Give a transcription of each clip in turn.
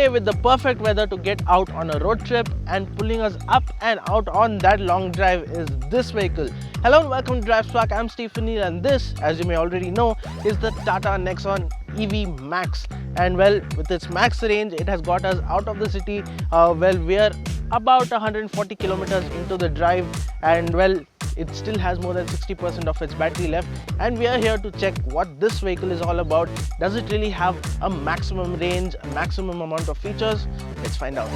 today with the perfect weather to get out on a road trip, and pulling us up and out on that long drive is this vehicle. Hello and welcome to DriveSpark. I'm Stephanie, and this, as you may already know, is the Tata Nexon EV Max. And well, with its max range, it has got us out of the city. We are about 140 kilometers into the drive, and well, it still has more than 60% of its battery left, and we are here to check what this vehicle is all about. Does it really have a maximum range, a maximum amount of features? Let's find out.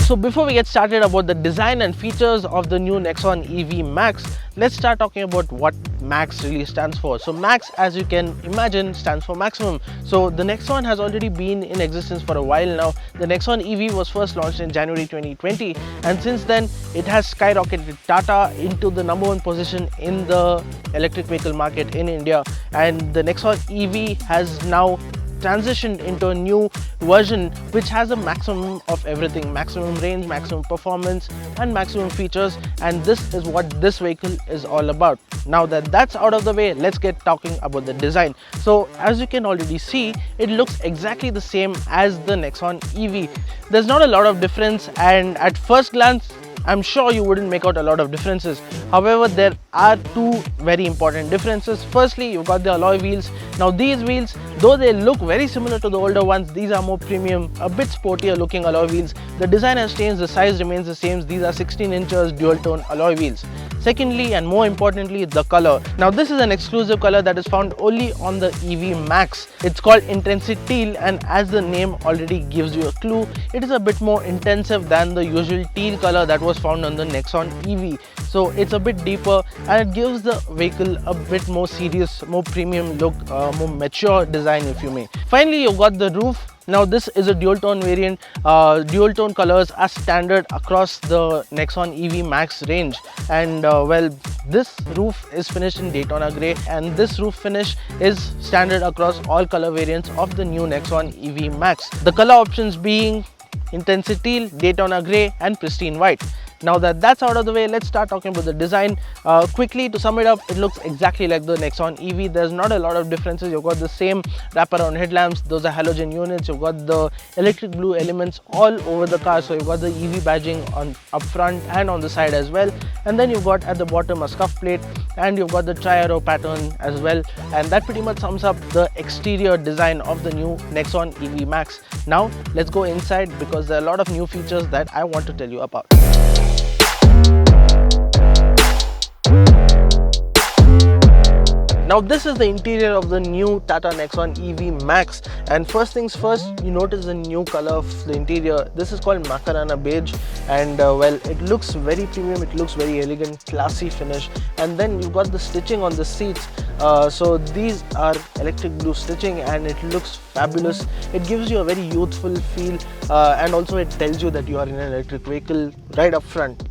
So before we get started about the design and features of the new Nexon EV Max, let's start talking about what Max really stands for. So Max, as you can imagine, stands for maximum. So the Nexon has already been in existence for a while now. The Nexon EV was first launched in January 2020, and since then it has skyrocketed Tata into the #1 position in the electric vehicle market in India, and the Nexon EV has now transitioned into a new version which has a maximum of everything: maximum range, maximum performance and maximum features, and this is what this vehicle is all about. Now that that's out of the way, let's get talking about the design. So as you can already see, it looks exactly the same as the Nexon EV. There's not a lot of difference, and at first glance I'm sure you wouldn't make out a lot of differences. However, there are two very important differences. Firstly, you've got the alloy wheels. Now these wheels, though they look very similar to the older ones, these are more premium, a bit sportier looking alloy wheels. The design has changed, the size remains the same. These are 16 inches dual tone alloy wheels. Secondly, and more importantly, the color. Now this is an exclusive color that is found only on the EV Max. It's called Intensi-Teal, and as the name already gives you a clue, it is a bit more intensive than the usual teal color that was found on the Nexon EV. So it's a bit deeper, and it gives the vehicle a bit more serious, more premium look, more mature design, if you may. Finally, you've got the roof. Now this is a dual tone variant. Dual tone colors are standard across the Nexon EV Max range, and well, this roof is finished in Daytona grey, and this roof finish is standard across all color variants of the new Nexon EV Max. The color options being Intensi-Teal, Daytona grey and Prestine white. Now that that's out of the way, let's start talking about the design. Quickly, to sum it up, it looks exactly like the Nexon EV. There's not a lot of differences. You've got the same wraparound headlamps, those are halogen units. You've got the electric blue elements all over the car, so you've got the EV badging on up front and on the side as well, and then you've got at the bottom a scuff plate, and you've got the tri-arrow pattern as well, and that pretty much sums up the exterior design of the new Nexon EV Max. Now let's go inside, because there are a lot of new features that I want to tell you about. Now this is the interior of the new Tata Nexon EV Max, and first things first, you notice the new color of the interior. This is called Macarona Beige, and well, it looks very premium, it looks very elegant, classy finish. And then you've got the stitching on the seats. So these are electric blue stitching, and it looks fabulous. It gives you a very youthful feel, and also it tells you that you are in an electric vehicle right up front.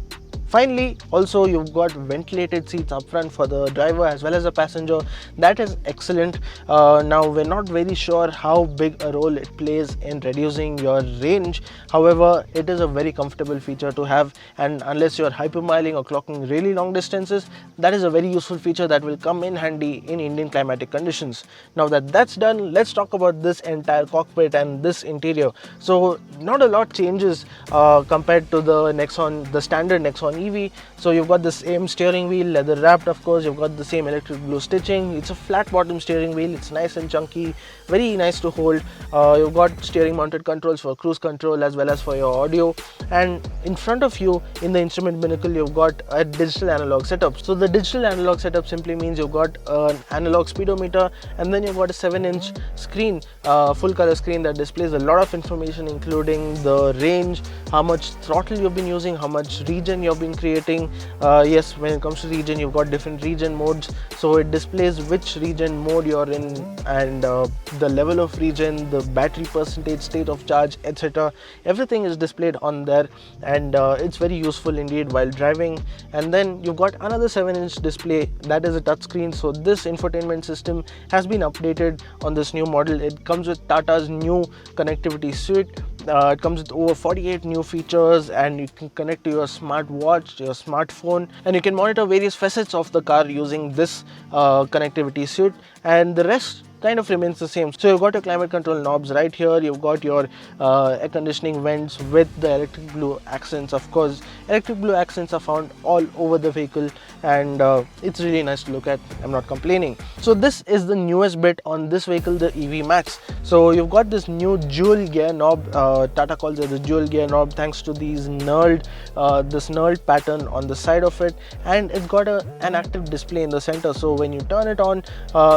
Finally, also you've got ventilated seats up front for the driver as well as the passenger. That is excellent. Now we're not very sure how big a role it plays in reducing your range. However, it is a very comfortable feature to have, and unless you're hypermiling or clocking really long distances, that is a very useful feature that will come in handy in Indian climatic conditions. Now that that's done, let's talk about this entire cockpit and this interior. So not a lot changes compared to the standard Nexon EV. So you've got the same steering wheel, leather wrapped of course. You've got the same electric blue stitching. It's a flat bottom steering wheel. It's nice and chunky, very nice to hold. You've got steering mounted controls for cruise control as well as for your audio, and in front of you in the instrument binnacle you've got a digital analog setup. So the digital analog setup simply means you've got an analog speedometer, and then you've got a 7-inch screen, full color screen that displays a lot of information, including the range, how much throttle you've been using, how much regen you've been creating. Yes, when it comes to regen, you've got different regen modes, so it displays which regen mode you're in, and the level of regen, the battery percentage, state of charge, etc. Everything is displayed on there, and it's very useful indeed while driving. And then you've got another 7-inch display that is a touchscreen. So this infotainment system has been updated on this new model. It comes with Tata's new connectivity suite. It comes with over 48 new features, and you can connect to your smartwatch, your smartphone, and you can monitor various facets of the car using this connectivity suite, and the rest kind of remains the same. So you've got your climate control knobs right here, you've got your air conditioning vents with the electric blue accents. Of course, electric blue accents are found all over the vehicle, and it's really nice to look at. I'm not complaining. So this is the newest bit on this vehicle, the EV Max. So you've got this new dual gear knob. Tata calls it the dual gear knob thanks to these this knurled pattern on the side of it, and it's got an active display in the center. So when you turn it on,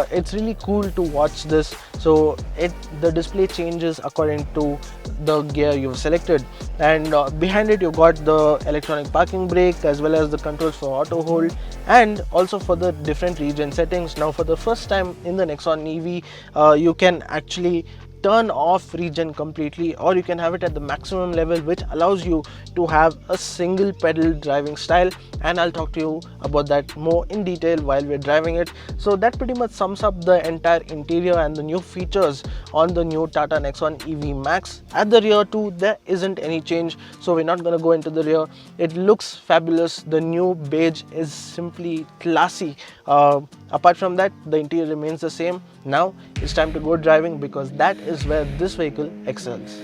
it's really cool to watch this. So the display changes according to the gear you've selected, and behind it you've got the electronic parking brake as well as the controls for auto hold, and also for the different Regen settings. Now for the first time in the Nexon EV, you can actually turn off Regen completely, or you can have it at the maximum level, which allows you to have a single pedal driving style, and I'll talk to you about that more in detail while we're driving it. So that pretty much sums up the entire interior and the new features on the new Tata Nexon EV Max. At the rear too, there isn't any change, so we're not going to go into the rear. It looks fabulous. The new beige is simply classy. Apart from that, the interior remains the same. Now it's time to go driving, because that is where this vehicle excels.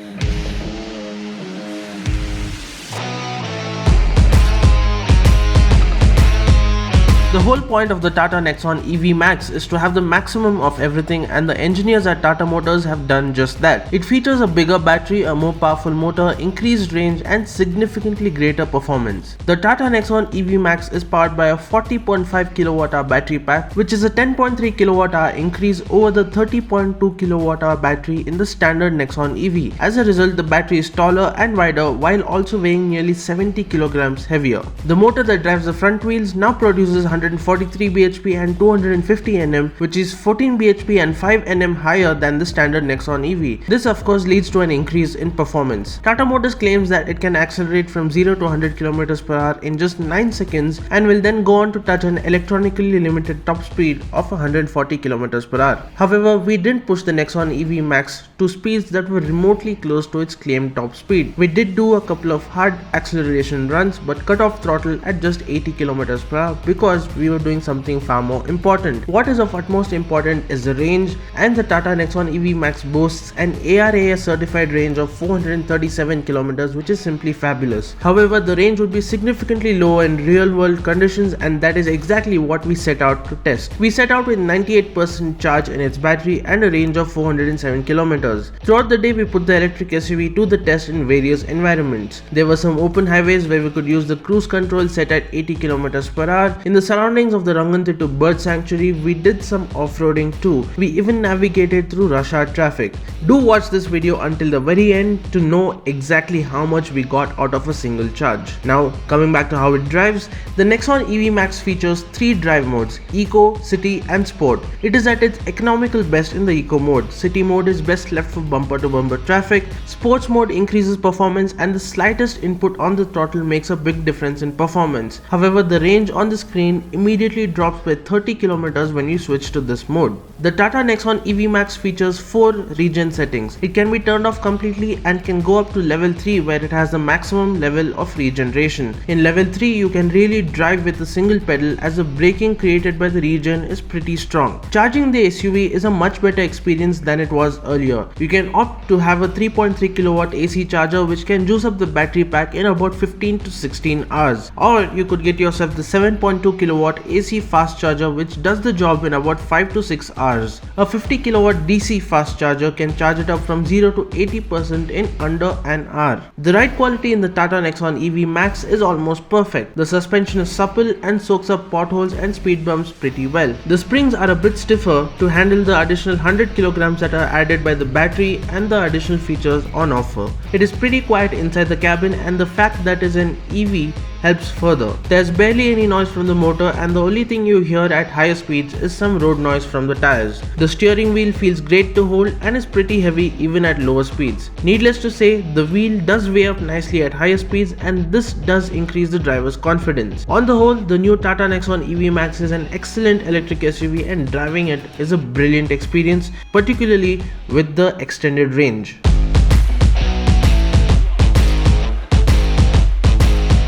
The whole point of the Tata Nexon EV Max is to have the maximum of everything, and the engineers at Tata Motors have done just that. It features a bigger battery, a more powerful motor, increased range, and significantly greater performance. The Tata Nexon EV Max is powered by a 40.5 kWh battery pack, which is a 10.3 kWh increase over the 30.2 kWh battery in the standard Nexon EV. As a result, the battery is taller and wider while also weighing nearly 70 kilograms heavier. The motor that drives the front wheels now produces 143 bhp and 250 Nm, which is 14 bhp and 5 Nm higher than the standard Nexon EV. This of course leads to an increase in performance. Tata Motors claims that it can accelerate from 0 to 100 km per hour in just 9 seconds, and will then go on to touch an electronically limited top speed of 140 km per hour. However, we didn't push the Nexon EV Max to speeds that were remotely close to its claimed top speed. We did do a couple of hard acceleration runs, but cut off throttle at just 80 km per hour because we were doing something far more important. What is of utmost important is the range, and the Tata Nexon EV Max boasts an ARAS certified range of 437 km, which is simply fabulous. However, the range would be significantly lower in real world conditions, and that is exactly what we set out to test. We set out with 98% charge in its battery and a range of 407 km. Throughout the day, we put the electric SUV to the test in various environments. There were some open highways where we could use the cruise control set at 80 km per hour. In the surroundings of the Ranganthittu Bird Sanctuary, we did some off-roading too. We even navigated through rush hour traffic. Do watch this video until the very end to know exactly how much we got out of a single charge. Now, coming back to how it drives, the Nexon EV Max features 3 drive modes: Eco, City and Sport. It is at its economical best in the Eco mode. City mode is best left for bumper to bumper traffic. Sports mode increases performance, and the slightest input on the throttle makes a big difference in performance. However, the range on the screen immediately drops by 30 km when you switch to this mode. The Tata Nexon EV Max features 4 Regen settings. It can be turned off completely and can go up to level 3, where it has the maximum level of regeneration. In level 3, you can really drive with a single pedal, as the braking created by the Regen is pretty strong. Charging the SUV is a much better experience than it was earlier. You can opt to have a 3.3 kW AC charger, which can juice up the battery pack in about 15 to 16 hours. Or you could get yourself the 7.2 kW AC fast charger, which does the job in about 5 to 6 hours. A 50 kW DC fast charger can charge it up from 0 to 80% in under an hour. The ride quality in the Tata Nexon EV Max is almost perfect. The suspension is supple and soaks up potholes and speed bumps pretty well. The springs are a bit stiffer to handle the additional 100 kg that are added by the battery and the additional features on offer. It is pretty quiet inside the cabin, and the fact that it is an EV helps further. There's barely any noise from the motor, and the only thing you hear at higher speeds is some road noise from the tires. The steering wheel feels great to hold and is pretty heavy even at lower speeds. Needless to say, the wheel does weigh up nicely at higher speeds, and this does increase the driver's confidence. On the whole, the new Tata Nexon EV Max is an excellent electric SUV, and driving it is a brilliant experience, particularly with the extended range.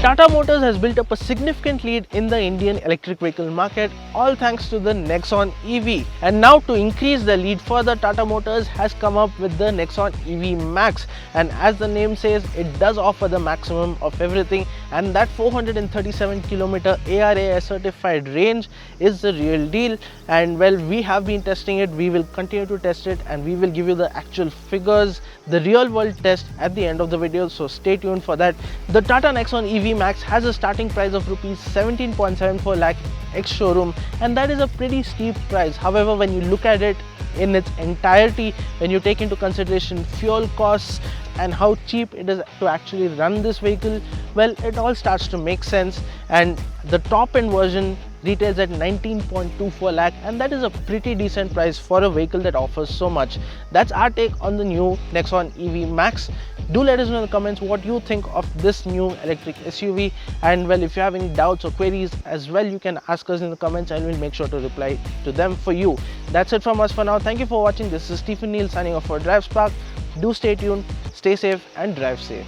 Tata Motors has built up a significant lead in the Indian electric vehicle market, all thanks to the Nexon EV. And now to increase the lead further, Tata Motors has come up with the Nexon EV Max. And as the name says, it does offer the maximum of everything, and that 437 km ARAI certified range is the real deal. And well, we have been testing it, we will continue to test it, and we will give you the actual figures, the real world test at the end of the video, so stay tuned for that. The Tata Nexon EV Max has a starting price of rupees 17.74 lakh ex showroom, and that is a pretty steep price. However, when you look at it in its entirety, when you take into consideration fuel costs and how cheap it is to actually run this vehicle, well, it all starts to make sense. And the top end version retails at 19.24 lakh, and that is a pretty decent price for a vehicle that offers so much. That's our take on the new Nexon EV Max. Do let us know in the comments what you think of this new electric SUV, and well, if you have any doubts or queries as well, you can ask us in the comments and we'll make sure to reply to them for you. That's it from us for now. Thank you for watching. This is Stephen Neal signing off for DriveSpark. Do stay tuned, stay safe and drive safe.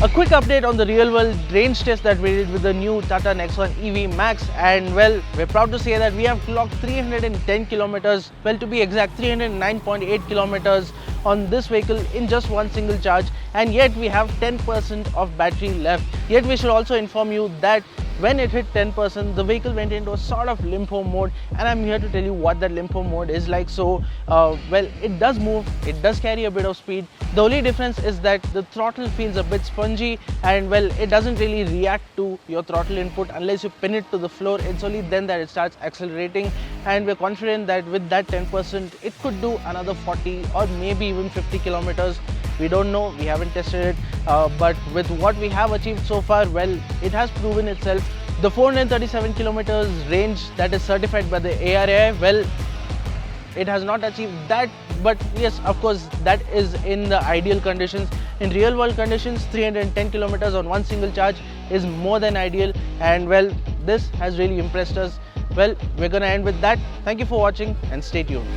A quick update on the real world range test that we did with the new Tata Nexon EV Max, and well, we're proud to say that we have clocked 310 kilometers, well, to be exact 309.8 kilometers on this vehicle in just one single charge, and yet we have 10% of battery left. Yet we should also inform you that when it hit 10%, the vehicle went into a sort of limpo mode, and I'm here to tell you what that limpo mode is like. So well, it does move, it does carry a bit of speed. The only difference is that the throttle feels a bit spongy, and well, it doesn't really react to your throttle input unless you pin it to the floor. It's only then that it starts accelerating, and we're confident that with that 10%, it could do another 40 or maybe even 50 kilometers. We don't know, we haven't tested it, but with what we have achieved so far, well, it has proven itself. The 437 kilometers range that is certified by the ARAI, well, it has not achieved that, but yes, of course, that is in the ideal conditions. In real world conditions, 310 kilometers on one single charge is more than ideal, and well, this has really impressed us. Well, we're gonna end with that. Thank you for watching and stay tuned.